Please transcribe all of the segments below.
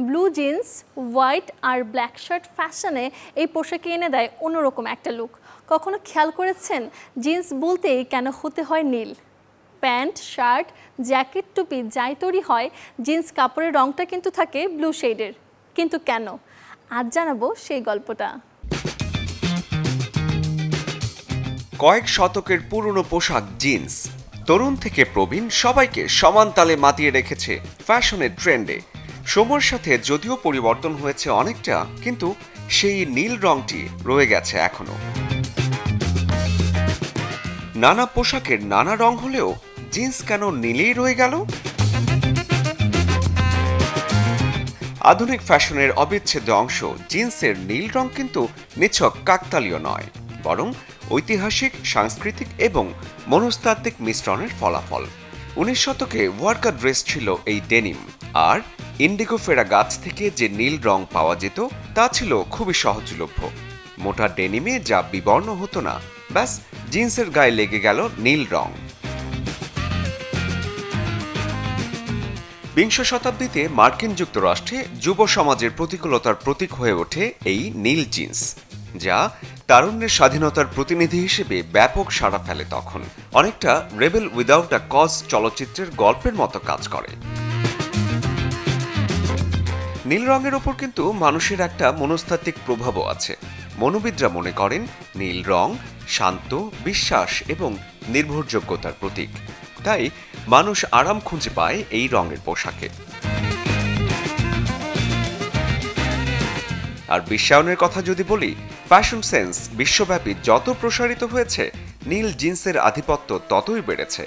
Blue jeans, white আর black shirt ফ্যাশনে এই পোশাকে এনে দেয় অন্যরকম একটা লুক। কখনো খেয়াল করেছেন জিন্স বলতেই কেন হতে হয় নীল? প্যান্ট, শার্ট, জ্যাকেট, টুপি যাই তৈরি হয়, জিন্স কাপড়ের রংটা কিন্তু থাকে ব্লু শেডের। কিন্তু কেন? আজ জানাবো সেই গল্পটা। কয়েক শতকের পুরনো পোশাক জিন্স তরুণ থেকে প্রবীণ সবাইকে সমান তালে মাতিয়ে রেখেছে ফ্যাশনের ট্রেন্ডে। সময়ের সাথে যদিও পরিবর্তন হয়েছে অনেকটা, কিন্তু সেই নীল রংটি রয়ে গেছে এখনো। নানা পোশাকের নানা রং হলেও জিন্স কেন নীলেই রয়ে গেল? আধুনিক ফ্যাশনের অবিচ্ছেদ্য অংশ জিন্সের নীল রং কিন্তু নিছক কাকতালীয় নয়, বরং ঐতিহাসিক, সাংস্কৃতিক এবং মনস্তাত্ত্বিক মিশ্রণের ফলাফল। 19 শতকে ওয়ার্কার ড্রেস ছিল এই ডেনিম, আর ইন্ডিগো ফেরা গাছ থেকে যে নীল রং পাওয়া যেত তা ছিল খুবই সহজলভ্য। মোটা ডেনিমে যা বিবর্ণ হতো না, ব্যাস জিন্সের গায়ে লেগে গেল নীল রং। বিংশ শতাব্দীতে মার্কিন যুক্তরাষ্ট্রে যুব সমাজের প্রতিকূলতার প্রতীক হয়ে ওঠে এই নীল জিন্স, যা তারুণ্যের স্বাধীনতার প্রতিনিধি হিসেবে ব্যাপক সাড়া ফেলে। তখন অনেকটা রেবেল উইদাউট আ কজ চলচ্চিত্রের গল্পের মতো কাজ করে। নীল রঙের ওপর কিন্তু মানুষের একটা মনস্তাত্ত্বিক প্রভাবও আছে। মনোবিদরা মনে করেন নীল রং শান্ত, বিশ্বাস এবং নির্ভরযোগ্যতার প্রতীক। তাই মানুষ আরাম খুঁজে পায় এই রঙের পোশাকে। আর বিশ্বায়নের কথা যদি বলি, ফ্যাশন সেন্স বিশ্বব্যাপী যত প্রসারিত হয়েছে, নীল জিন্সের আধিপত্য ততই বেড়েছে।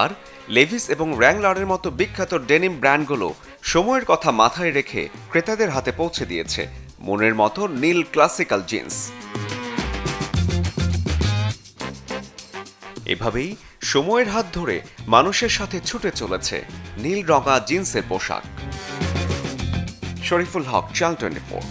আর লেভিস এবং র্যাংলারের মতো বিখ্যাত ডেনিম ব্র্যান্ডগুলো সময়ের কথা মাথায় রেখে ক্রেতাদের হাতে পৌঁছে দিয়েছে মনের মতো নীল ক্লাসিক্যাল জিন্স। এভাবেই সময়ের হাত ধরে মানুষের সাথে ছুটে চলেছে নীল রঙা জিন্সের পোশাক। শরীফুল হক, চ্যানেল 24।